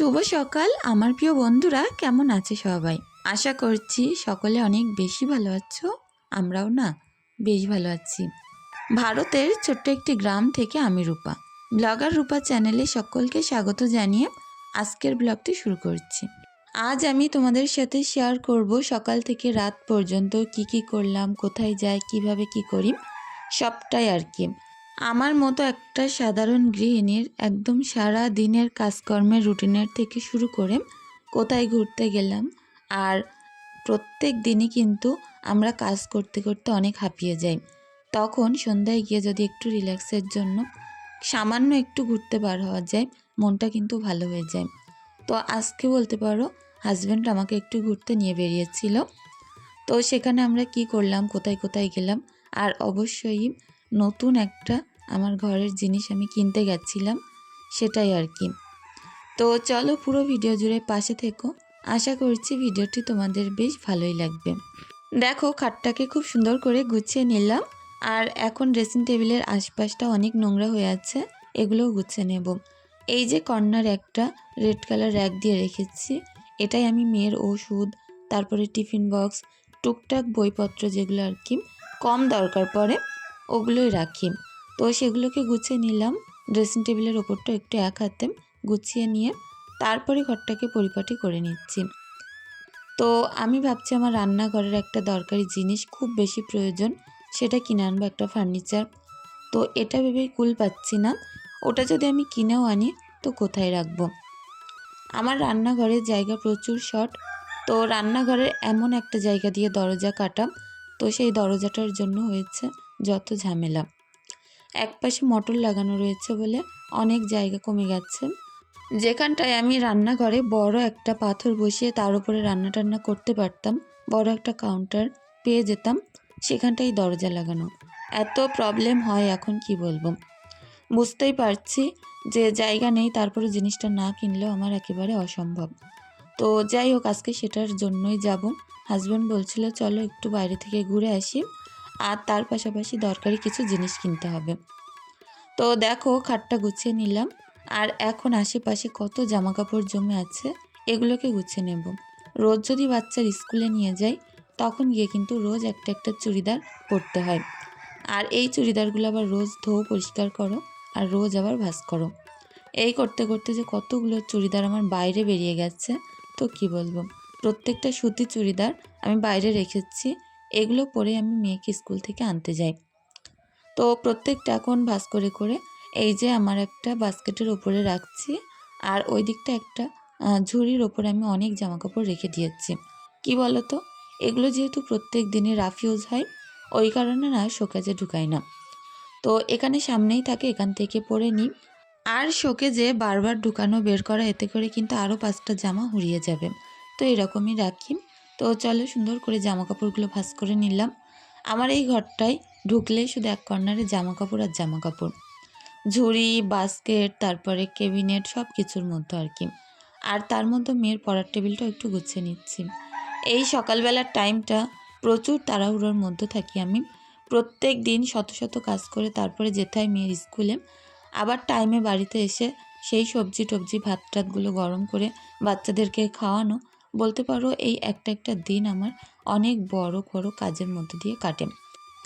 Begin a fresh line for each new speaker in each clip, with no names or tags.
শুভ সকাল আমার প্রিয় বন্ধুরা, কেমন আছে সবাই? আশা করছি সকলে অনেক বেশি ভালো আছো। আমরাও না বেশ ভালো আছি। ভারতের ছোট্ট একটি গ্রাম থেকে আমি রূপা, ব্লগার রূপা চ্যানেলে সকলকে স্বাগত জানিয়ে আজকের ব্লগটি শুরু করছি। আজ আমি তোমাদের সাথে শেয়ার করব সকাল থেকে রাত পর্যন্ত কি কি করলাম, কোথায় যাই, কিভাবে কি করি, সবটাই আর কি। আমার মতো একটা সাধারণ গৃহিণীর একদম সারা দিনের কাজকর্মের রুটিনের থেকে শুরু করে কোথায় ঘুরতে গেলাম। আর প্রত্যেক দিনই কিন্তু আমরা কাজ করতে করতে অনেক হাঁপিয়ে যাই। তখন সন্ধ্যায় গিয়ে যদি একটু রিল্যাক্সের জন্য সামান্য একটু ঘুরতে বার হওয়া যায়, মনটা কিন্তু ভালো হয়ে যায়। তো আজকে বলতে পারো হাজব্যান্ড আমাকে একটু ঘুরতে নিয়ে বেরিয়েছিল। তো সেখানে আমরা কি করলাম, কোথায় কোথায় গেলাম, আর অবশ্যই নতুন একটা আমার ঘরের জিনিস আমি কিনতে গেছিলাম, সেটাই আর কি। তো চলো পুরো ভিডিও জুড়ে পাশে থেকো, আশা করছি ভিডিওটি তোমাদের বেশ ভালোই লাগবে। দেখো খাটটাকে খুব সুন্দর করে গুছিয়ে নিলাম, আর এখন ড্রেসিং টেবিলের আশপাশটা অনেক নোংরা হয়ে আছে, এগুলোও গুছিয়ে নেব। এই যে কর্নার একটা রেড কালার র্যাক দিয়ে রেখেছি, এটাই আমি মেয়ের ওষুধ, তারপরে টিফিন বক্স, টুকটাক বইপত্র যেগুলো আর কি কম দরকার পড়ে ওগুলোই রাখি। তো সেগুলোকে গুছিয়ে নিলাম, ড্রেসিং টেবিলের ওপরটা একটু এক হাতে গুছিয়ে নিয়ে তারপরে ঘরটাকে পরিপাটি করে নিচ্ছি। তো আমি ভাবছি আমার রান্নাঘরের একটা দরকারি জিনিস খুব বেশি প্রয়োজন, সেটা কিনে আনবো, একটা ফার্নিচার। তো এটা ভেবেই কুল পাচ্ছি না, ওটা যদি আমি কিনেও আনি তো কোথায় রাখবো। আমার রান্নাঘরের জায়গা প্রচুর শর্ট, তো রান্নাঘরের এমন একটা জায়গা দিয়ে দরজা কাটা, তো সেই দরজাটার জন্য হয়েছে যত ঝামেলা। একপাশে মোটর লাগানো রয়েছে বলে অনেক জায়গা কমে গেছে। যেখানটায় আমি রান্নাঘরে বড় একটা পাথর বসিয়ে তার উপরে রান্না টান্না করতে পারতাম, বড় একটা কাউন্টার পেয়ে যেতাম, সেখানটাই দরজা লাগানো। এত প্রবলেম হয় এখন কি বলবো। বুঝতেই পারছি যে জায়গা নেই, তারপরে জিনিসটা না কিনলেও আমার একেবারে অসম্ভব। তো যাই হোক, আজকে সেটার জন্যই যাব। হাজব্যান্ড বলছিল চলো একটু বাইরে থেকে ঘুরে আসি, আর তার পাশাপাশি দরকারি কিছু জিনিস কিনতে হবে। তো দেখো খাটটা গুছিয়ে নিলাম, আর এখন আশেপাশে কত জামা কাপড় জমে আছে, এগুলোকে গুছিয়ে নেব। রোজ যদি বাচ্চার স্কুলে নিয়ে যাই, তখন গিয়ে কিন্তু রোজ একটা একটা চুড়িদার পরতে হয়, আর এই চুড়িদারগুলো আবার রোজ ধোও, পরিষ্কার করো, আর রোজ আবার ভাঁজ করো। এই করতে করতে যে কতগুলো চুড়িদার আমার বাইরে বেরিয়ে গেছে, তো কি বলবো। প্রত্যেকটা সুতি চুড়িদার আমি বাইরে রেখেছি, এগুলো পরে আমি মেয়েকে স্কুল থেকে আনতে যাই। তো প্রত্যেকটা এখন ভাঁজ করে করে এই যে আমার একটা বাস্কেটের ওপরে রাখছি, আর ওই দিকটা একটা ঝুড়ির ওপরে আমি অনেক জামাকাপড় রেখে দিয়েছি। কি বলো তো, এগুলো যেহেতু প্রত্যেক দিনে রাফ ইউজ হয়, ওই কারণে না শোকেজে ঢুকাই না। তো এখানে সামনেই থাকে, এখান থেকে পরে নিই। আর শোকেজে বারবার ঢুকানো বের করা, এতে করে কিন্তু আরও 5টা জামা হুড়িয়ে যাবে, তো এরকমই রাখি। তো চলো সুন্দর করে জামা কাপড়গুলো ভাঁজ করে নিলাম। আমার এই ঘরটায় ঢুকলেই শুধু এক কর্নারে জামা কাপড় আর জামা কাপড়, ঝুড়ি, বাস্কেট, তারপরে ক্যাবিনেট, সব কিছুর মধ্যে আর কি। আর তার মধ্যে মেয়ের পড়ার টেবিলটাও একটু গুছিয়ে নিচ্ছি। এই সকালবেলার টাইমটা প্রচুর তাড়াহুড়োর মধ্যে থাকি আমি। প্রত্যেক দিন শত শত কাজ করে তারপরে যেতে হয় মেয়ের স্কুলে, আবার টাইমে বাড়িতে এসে সেই সবজি টবজি ভাত টাতগুলো গরম করে বাচ্চাদেরকে খাওয়ানো। বলতে পারো এই একটা একটা দিন আমার অনেক বড় বড় কাজের মধ্যে দিয়ে কাটে।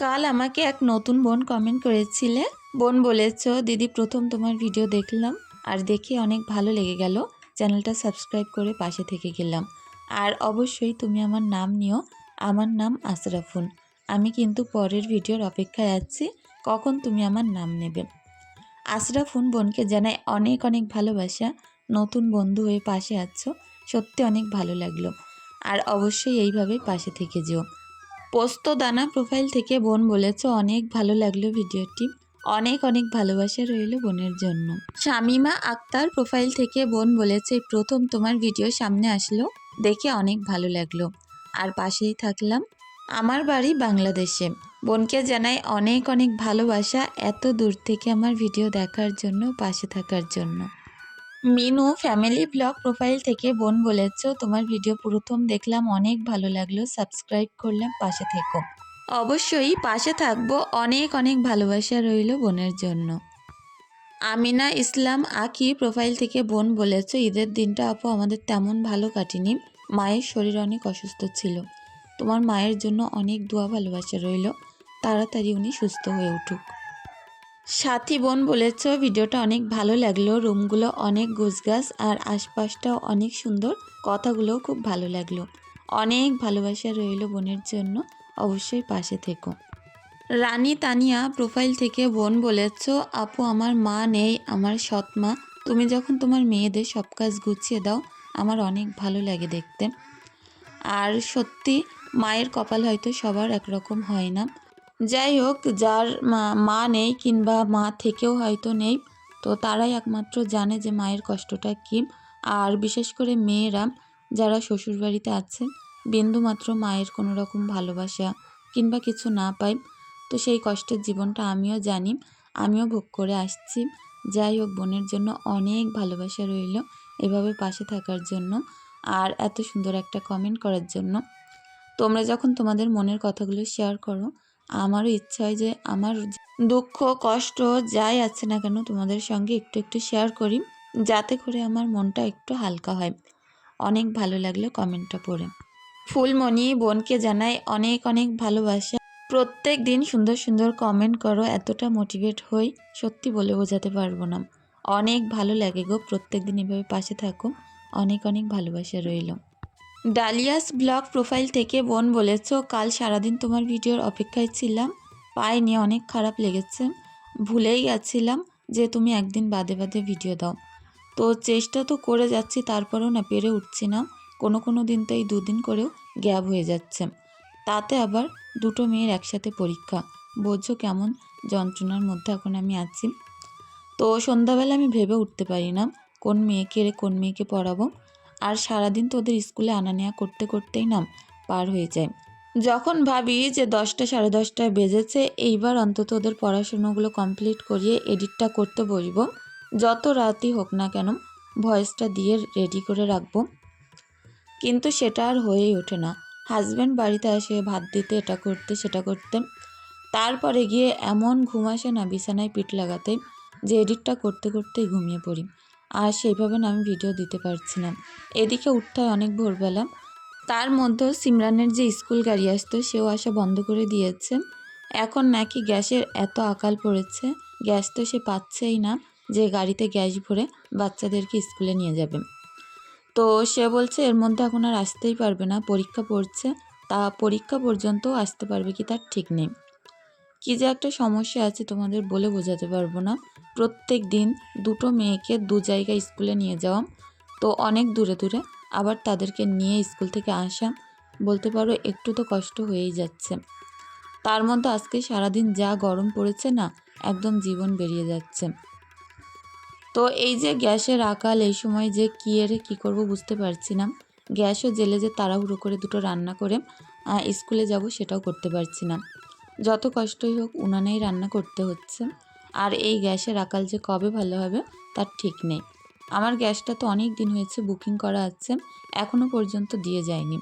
কাল আমাকে এক নতুন বোন কমেন্ট করেছিলে, বোন বলেছ দিদি প্রথম তোমার ভিডিও দেখলাম, আর দেখে অনেক ভালো লেগে গেল, চ্যানেলটা সাবস্ক্রাইব করে পাশে থেকে গেলাম। আর অবশ্যই তুমি আমার নাম নিও, আমার নাম আশরাফুন। আমি কিন্তু পরের ভিডিওর অপেক্ষায় আছি, কখন তুমি আমার নাম নেবে। আশরাফুন বোনকে জানাই অনেক অনেক ভালোবাসা, নতুন বন্ধু হয়ে পাশে আছো, সত্যি অনেক ভালো লাগলো। আর অবশ্যই এইভাবেই পাশে থেকে যেও। পোস্ত দানা প্রোফাইল থেকে বোন বলেছ অনেক ভালো লাগলো ভিডিওটি, অনেক অনেক ভালোবাসা রইল বোনের জন্য। শামিমা আক্তার প্রোফাইল থেকে বোন বলেছে প্রথম তোমার ভিডিও সামনে আসলো, দেখে অনেক ভালো লাগলো, আর পাশেই থাকলাম। আমার বাড়ি বাংলাদেশে, বোনকে জানাই অনেক অনেক ভালোবাসা এত দূর থেকে আমার ভিডিও দেখার জন্য, পাশে থাকার জন্য। মিনু ফ্যামিলি ব্লগ প্রোফাইল থেকে বোন বলেছ তোমার ভিডিও প্রথম দেখলাম, অনেক ভালো লাগলো, সাবস্ক্রাইব করলাম, পাশে থেকো। অবশ্যই পাশে থাকবো, অনেক অনেক ভালোবাসা রইল বোনের জন্য। আমিনা ইসলাম আঁকি প্রোফাইল থেকে বোন বলেছ, ঈদের দিনটা আপু আমাদের তেমন ভালো কাটেনি, মায়ের শরীর অনেক অসুস্থ ছিল। তোমার মায়ের জন্য অনেক দোয়া ভালোবাসা রইল, তাড়াতাড়ি উনি সুস্থ হয়ে উঠুক। সাথী বোন বলেছ, ভিডিওটা অনেক ভালো লাগলো, রুমগুলো অনেক গোছগাছ আর আশপাশটাও অনেক সুন্দর, কথাগুলোও খুব ভালো লাগলো। অনেক ভালোবাসা রইল বোনের জন্য, অবশ্যই পাশে থেকো। রানী তানিয়া প্রোফাইল থেকে বোন বলেছ, আপু আমার মা নেই, আমার সৎ মা, তুমি যখন তোমার মেয়েদের সব কাজ গুছিয়ে দাও আমার অনেক ভালো লাগে দেখতে। আর সত্যি মায়ের কপাল হয়তো সবার একরকম হয় না। যাই হোক, যার মা নেই কিংবা মা থেকেও হয়তো নেই, তো তারাই একমাত্র জানে যে মায়ের কষ্টটা কী। আর বিশেষ করে মেয়েরা যারা শ্বশুরবাড়িতে আছে, বিন্দুমাত্র মায়ের কোনো রকম ভালোবাসা কিংবা কিছু না পায়, তো সেই কষ্টের জীবনটা আমিও জানি, আমিও ভোগ করে আসছি। যাই হোক, বোনের জন্য অনেক ভালোবাসা রইল, এভাবে পাশে থাকার জন্য আর এত সুন্দর একটা কমেন্ট করার জন্য। তোমরা যখন তোমাদের মনের কথাগুলো শেয়ার করো, আমারও ইচ্ছা হয় যে আমার দুঃখ কষ্ট যাই আছে না কেন তোমাদের সঙ্গে একটু একটু শেয়ার করি, যাতে করে আমার মনটা একটু হালকা হয়। অনেক ভালো লাগলো কমেন্টটা পড়ে। ফুলমণি বোনকে জানাই অনেক অনেক ভালোবাসা, প্রত্যেক দিন সুন্দর সুন্দর কমেন্ট করো, এতটা মোটিভেট হই সত্যি বলে বোঝাতে পারবো না। অনেক ভালো লাগে গো, প্রত্যেক দিন এভাবে পাশে থাকো, অনেক অনেক ভালোবাসা রইল। ডালিয়াস ব্লগ প্রোফাইল থেকে বোন বলেছ, কাল সারাদিন তোমার ভিডিওর অপেক্ষায় ছিলাম, পাইনি, অনেক খারাপ লেগেছে, ভুলেই গেছিলাম যে তুমি একদিন বাদে বাদে ভিডিও দাও। তো চেষ্টা তো করে যাচ্ছি, তারপরেও না পেরে উঠছি না, কোনো কোনো দিন তো এই 2 দিন করেও গ্যাপ হয়ে যাচ্ছে, তাতে আবার 2টো মেয়ের একসাথে পরীক্ষা, বোঝো কেমন যন্ত্রণার মধ্যে এখন আমি আছি। তো সন্ধ্যাবেলা আমি ভেবে উঠতে পারি না কোন মেয়েকে পড়াবো, আর সারাদিন তো ওদের স্কুলে আনা নেওয়া করতে করতেই না পার হয়ে যায়। যখন ভাবি যে 10টা 10:30 বেজেছে, এইবার অন্তত ওদের পড়াশুনোগুলো কমপ্লিট করিয়ে এডিটটা করতে বসবো, যত রাতই হোক না কেন ভয়েসটা দিয়ে রেডি করে রাখবো, কিন্তু সেটা আর হয়েই ওঠে না। হাজব্যান্ড বাড়িতে আসে ভাত দিতে, এটা করতে সেটা করতে, তারপরে গিয়ে এমন ঘুম আসে না বিছানায় পিঠ লাগাতে, যে এডিটটা করতে করতেই ঘুমিয়ে পড়ি, আর সেইভাবে না আমি ভিডিও দিতে পারছি না। এদিকে উঠতে হয় অনেক ভোরবেলা, তার মধ্যেও সিমরানের যে স্কুল গাড়ি আসতো সেও আসা বন্ধ করে দিয়েছে। এখন নাকি গ্যাসের এত আকাল পড়েছে, গ্যাস তো সে পাচ্ছেই না যে গাড়িতে গ্যাস ভরে বাচ্চাদেরকে স্কুলে নিয়ে যাবে। তো সে বলছে এর মধ্যে এখন আর আসতেই পারবে না, পরীক্ষা পড়ছে, তা পরীক্ষা পর্যন্ত আসতে পারবে কি তার ঠিক নেই। কী যে একটা সমস্যা আছে তোমাদের বলে বোঝাতে পারবো না। প্রত্যেক দিন 2টো মেয়েকে 2 জায়গায় স্কুলে নিয়ে যাওয়া, তো অনেক দূরে দূরে, আবার তাদেরকে নিয়ে স্কুল থেকে আসা, বলতে পারো একটু তো কষ্ট হয়েই যাচ্ছে। তার মধ্যে আজকে সারাদিন যা গরম পড়েছে না, একদম জীবন বেরিয়ে যাচ্ছে। তো এই যে গ্যাসের আকাল, এই সময় যে কী করব বুঝতে পারছি না। গ্যাসও জেলে যে তাড়াহুড়ো করে 2টো রান্না করে স্কুলে যাব সেটাও করতে পারছি না। যত কষ্টই হোক উনানেই রান্না করতে হচ্ছে, আর এই গ্যাসের আকাল যে কবে ভালো হবে তার ঠিক নেই। আমার গ্যাসটা তো অনেক দিন হয়েছে বুকিং করা আছে, এখনও পর্যন্ত দিয়ে যায়নি।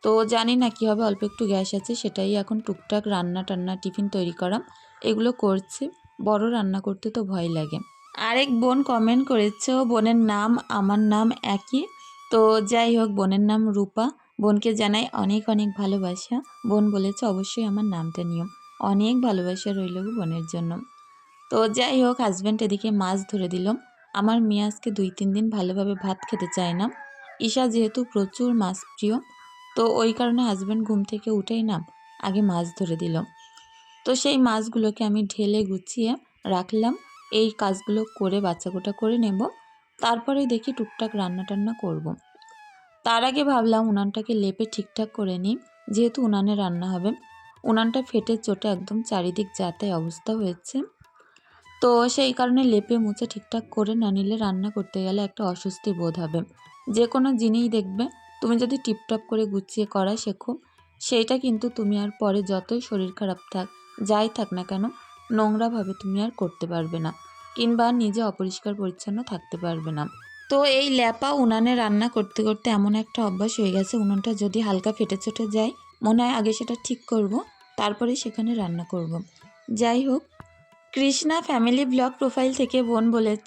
তো জানি না কী হবে, অল্প একটু গ্যাস আছে, সেটাই এখন টুকটাক রান্না টান্না টিফিন তৈরি করা এগুলো করছি, বড় রান্না করতে তো ভয় লাগে। আরেক বোন কমেন্ট করেছে, বোনের নাম আমার নাম একই, তো যাই হোক বোনের নাম রূপা, বোনকে জানাই অনেক অনেক ভালোবাসা। বোন বলেছে অবশ্যই আমার নামটা নিও, অনেক ভালোবাসা রইল বোনের জন্য। তো যাই হোক, হাজব্যান্ড এদিকে মাছ ধরে দিল। আমার মেয়ে আজকে 2-3 দিন ভালোভাবে ভাত খেতে চায় না, ঈশা যেহেতু প্রচুর মাছ প্রিয়, তো ওই কারণে হাজব্যান্ড ঘুম থেকে উঠেই না আগে মাছ ধরে দিল। তো সেই মাছগুলোকে আমি ঢেলে গুছিয়ে রাখলাম, এই কাজগুলো করে বাচ্চাকোটা করে নেব, তারপরে দেখি টুকটাক রান্না টান্না করব। তার আগে ভাবলাম উনানটাকে লেপে ঠিকঠাক করে নিই, যেহেতু উনানে রান্না হবে। উনানটা ফেটে চোটে একদম চারিদিক যাতায় অবস্থা হয়েছে, তো সেই কারণে লেপে মুছে ঠিকঠাক করে না নিলে রান্না করতে গেলে একটা অস্বস্তি বোধ হবে। যে কোনো জিনিস দেখবে তুমি যদি টিপটপ করে গুছিয়ে করা শেখো, সেইটা কিন্তু তুমি আর পরে যতই শরীর খারাপ থাক যাই থাক না কেন নোংরাভাবে তুমি আর করতে পারবে না, কিংবা নিজে অপরিষ্কার পরিচ্ছন্ন থাকতে পারবে না। তো এই ল্যাপা উনানে রান্না করতে করতে এমন একটা অভ্যাস হয়ে গেছে, উনুনটা যদি হালকা ফেটে চটে যায় মনে হয় আগে সেটা ঠিক করব, তারপরে সেখানে রান্না করব। যাই হোক, কৃষ্ণা ফ্যামিলি ব্লগ প্রোফাইল থেকে বোন বলেছ,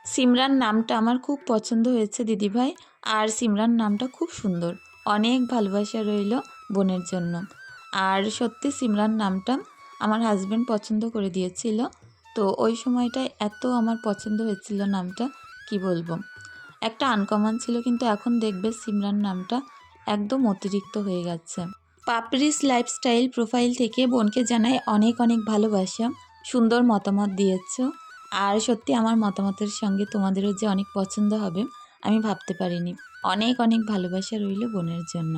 সিমরান নামটা আমার খুব পছন্দ হয়েছে দিদিভাই, আর সিমরান নামটা খুব সুন্দর। অনেক ভালোবাসা রইল বোনের জন্য। আর সত্যি সিমরান নামটা আমার হাজব্যান্ড পছন্দ করে দিয়েছিল। তো ওই সময়টায় এত আমার পছন্দ হয়েছিল নামটা, কি বলবো। একটা আনকমন ছিল, কিন্তু এখন দেখবে সিমরান নামটা একদম অতিরিক্ত হয়ে গেছে। পাপড়িস লাইফস্টাইল প্রোফাইল থেকে বোনকে জানাই অনেক অনেক ভালোবাসা। সুন্দর মতামত দিয়েছ, আর সত্যি আমার মতামতের সঙ্গে তোমাদেরও যে অনেক পছন্দ হবে আমি ভাবতে পারিনি। অনেক অনেক ভালোবাসা রইল বোনের জন্য।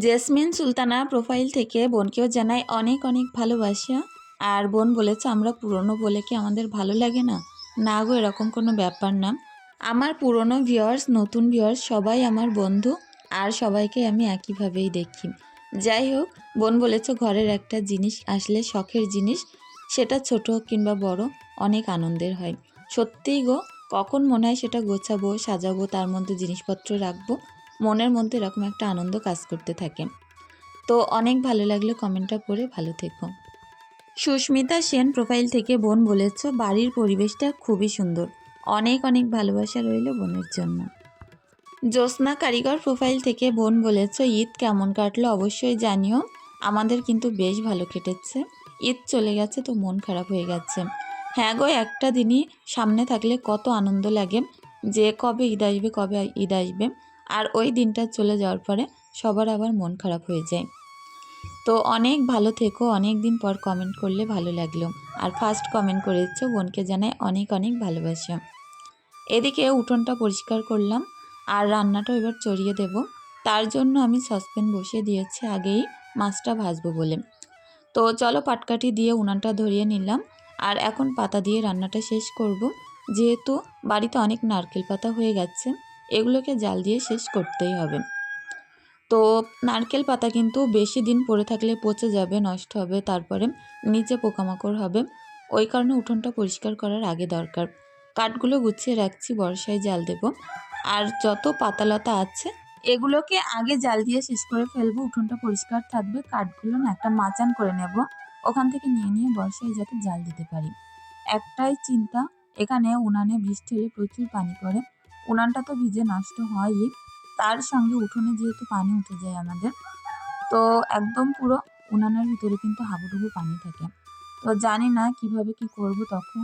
জেসমিন সুলতানা প্রোফাইল থেকে বোনকেও জানাই অনেক অনেক ভালোবাসা। আর বোন বলেছে, আমরা পুরনো বলে কি আমাদের ভালো লাগে না? না গো, এরকম কোনো ব্যাপার না। আমার পুরনো ভিউয়ার্স, নতুন ভিউয়ার্স সবাই আমার বন্ধু, আর সবাইকে আমি একইভাবেই দেখি। যাই হোক, বোন বলেছে ঘরের একটা জিনিস আসলে, শখের জিনিস, সেটা ছোট হোক কিংবা বড়, অনেক আনন্দের হয়। সত্যিই গো, কখন মনে হয় সেটা গোছাবো, সাজাবো, তার মধ্যে জিনিসপত্র রাখবো, মনের মধ্যে এরকম একটা আনন্দ কাজ করতে থাকে। তো অনেক ভালো লাগলো কমেন্টটা পড়ে। ভালো থেকো। সুস্মিতা সেন প্রোফাইল থেকে বোন বলেছ, বাড়ির পরিবেশটা খুবই সুন্দর। অনেক অনেক ভালোবাসা রইল বোনের জন্য। জ্যোৎস্না কারিগর প্রোফাইল থেকে বোন বলেছ, ঈদ কেমন কাটলো অবশ্যই জানিও। আমাদের কিন্তু বেশ ভালো কেটেছে। ঈদ চলে গেছে তো মন খারাপ হয়ে গেছে। হ্যাঁ গো, একটা দিনই সামনে থাকলে কত আনন্দ লাগে যে কবে ঈদ আসবে, কবে ঈদ আসবে। আর ওই দিনটা চলে যাওয়ার পরে সবার আবার মন খারাপ হয়ে যায়। তো অনেক ভালো থেকো, অনেক দিন পর কমেন্ট করলে ভালো লাগলো। আর ফার্স্ট কমেন্ট করেছো, বোনকে জানাই অনেক অনেক ভালোবাসা। এদিকে উঠোনটা পরিষ্কার করলাম, আর রান্নাটা এবার চড়িয়ে দেব। তার জন্য আমি সসপ্যান বসিয়ে দিয়েছি আগেই, মাছটা ভাজবো বলে। তো চলো, পাটকাঠি দিয়ে উনানটা ধরিয়ে নিলাম। আর এখন পাতা দিয়ে রান্নাটা শেষ করব। যেহেতু বাড়িতে অনেক নারকেল পাতা হয়ে গেছে, এগুলোকে জাল দিয়ে শেষ করতেই হবে। তো নারকেল পাতা কিন্তু বেশি দিন পড়ে থাকলে পচে যাবে, নষ্ট হবে, তারপরে নিচে পোকামাকড় হবে। ওই কারণে উঠোনটা পরিষ্কার করার আগে দরকার। কাঠগুলো গুছিয়ে রাখছি, বর্ষায় জাল দেব। আর যত পাতালতা আছে এগুলোকে আগে জাল দিয়ে শেষ করে ফেলবো, উঠোনটা পরিষ্কার থাকবে। কাঠগুলো না একটা মাচান করে নেব, ওখান থেকে নিয়ে নিয়ে বর্ষায় যাতে জাল দিতে পারি। একটাই চিন্তা, এখানে উনানে বৃষ্টি হলে প্রচুর পানি পড়ে, উনানটা তো ভিজে নষ্ট হয়ই, তার সঙ্গে উঠোনে যেহেতু পানি উঠে যায় আমাদের, তো একদম পুরো উনানের ভিতরে কিন্তু হাবুডুবু পানি থাকে। তো জানি না কিভাবে কি করব, তখন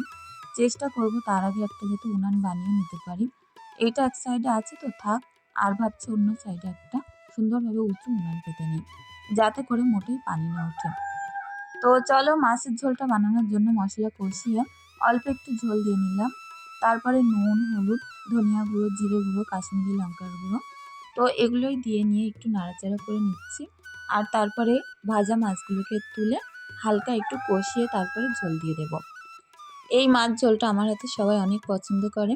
চেষ্টা করব তার আগে একটা যাতে উনান বানিয়ে নিতে পারি। এইটা এক সাইডে আছে তো থাক, আর ভাবছি অন্য সাইডে একটা সুন্দরভাবে উঁচু উনান পেতে নিই, যাতে করে মোটেই পানি না ওঠে। তো চলো, মাছের ঝোলটা বানানোর জন্য মশলা কষিয়ে অল্প একটু ঝোল দিয়ে নিলাম। তারপরে নুন, হলুদ, ধনিয়া গুঁড়ো, জিরে গুঁড়ো, কাশ্মীরি লঙ্কার গুঁড়ো, তো এগুলোই দিয়ে নিয়ে একটু নাড়াচাড়া করে নিচ্ছি। আর তারপরে ভাজা মাছগুলোকে তুলে হালকা একটু কষিয়ে তারপরে ঝোল দিয়ে দেব। এই মাছ ঝোলটা আমার হাতে সবাই অনেক পছন্দ করে।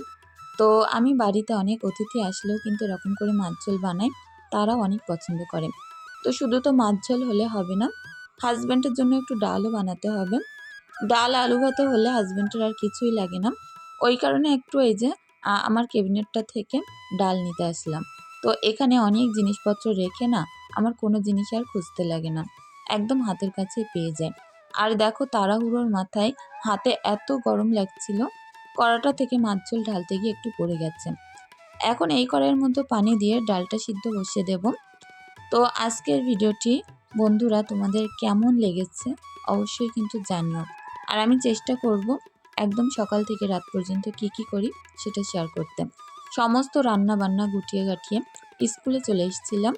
তো আমি বাড়িতে অনেক অতিথি আসলেও কিন্তু এরকম করে মাছ ঝোল বানাই, তারাও অনেক পছন্দ করে। তো শুধু তো মাছ ঝোল হলে হবে না, হাজব্যান্ডের জন্য একটু ডালও বানাতে হবে। ডাল আলু ভাতে হলে হাজব্যান্ডের আর কিছুই লাগে না। ওই কারণে একটু এই যে আমার ক্যাবিনেটটা থেকে ডাল নিতে আসলাম। তো এখানে অনেক জিনিসপত্র রেখে না আমার কোনো জিনিস আর খুঁজতে লাগে না, একদম হাতের কাছে পেয়ে যায়। আর দেখো, তাড়াহুড়োর মাথায় হাতে এত গরম লাগছিল, কড়াটা থেকে মাছ ঝোল ঢালতে গিয়ে একটু পড়ে গেছে। এখন এই কড়াইয়ের মধ্যে পানি দিয়ে ডালটা সিদ্ধ বসিয়ে দেব। তো আজকের ভিডিওটি বন্ধুরা তোমাদের কেমন লেগেছে অবশ্যই কিন্তু জানিও। আর আমি চেষ্টা করব একদম সকাল থেকে রাত পর্যন্ত কি কি করি সেটা শেয়ার করতে। সমস্ত রান্না বান্না গুটিয়ে গাঠিয়ে স্কুলে চলে এসেছিলাম,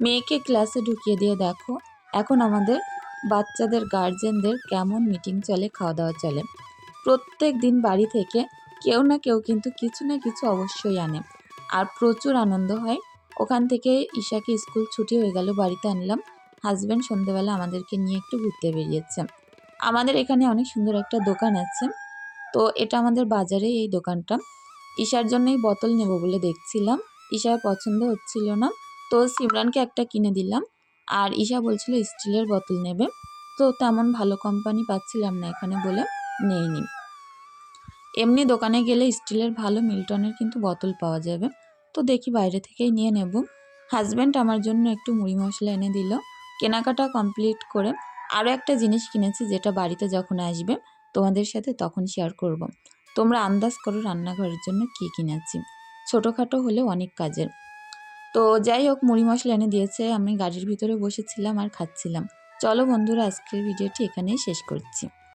মেয়েকে ক্লাসে ঢুকিয়ে দিয়ে দেখো এখন আমাদের বাচ্চাদের গার্জেনদের কেমন মিটিং চলে, খাওয়া দাওয়া চলে। প্রত্যেক দিন বাড়ি থেকে কেউ না কেউ কিন্তু কিছু না কিছু অবশ্যই আনে, আর প্রচুর আনন্দ হয়। ওখান থেকে ঈশাকে স্কুল ছুটি হয়ে গেল, বাড়িতে আনলাম। হাজব্যান্ড সন্ধ্যেবেলা আমাদেরকে নিয়ে একটু ঘুরতে বেরিয়েছে। আমাদের এখানে অনেক সুন্দর একটা দোকান আছে, তো এটা আমাদের বাজারে এই দোকানটা। ঈশার জন্যই বোতল নেব বলে দেখছিলাম, ঈশার পছন্দ হচ্ছিল না, তো সিমরানকে একটা কিনে দিলাম। আর ঈশা বলছিল স্টিলের বোতল নেবে, তো তেমন ভালো কোম্পানি পাচ্ছিলাম না এখানে বলে নেইনি। এমনি দোকানে গেলে স্টিলের ভালো মিল্টনের কিন্তু বোতল পাওয়া যাবে, তো দেখি বাইরে থেকেই নিয়ে নেব। হাজব্যান্ড আমার জন্য একটু মুড়ি মশলা এনে দিল। কেনাকাটা কমপ্লিট করে আরও একটা জিনিস কিনেছি, যেটা বাড়িতে যখন আসবে তোমাদের সাথে তখন শেয়ার করব। তোমরা আন্দাজ করো রান্নাঘরের জন্য কী কিনেছি, ছোটোখাটো হলেও অনেক কাজের। তো যাই হোক, মুড়ি মশলা এনে দিয়েছে, আমি গাড়ির ভিতরে বসেছিলাম আর খাচ্ছিলাম। চলো বন্ধুরা, আজকের ভিডিওটি এখানেই শেষ করছি।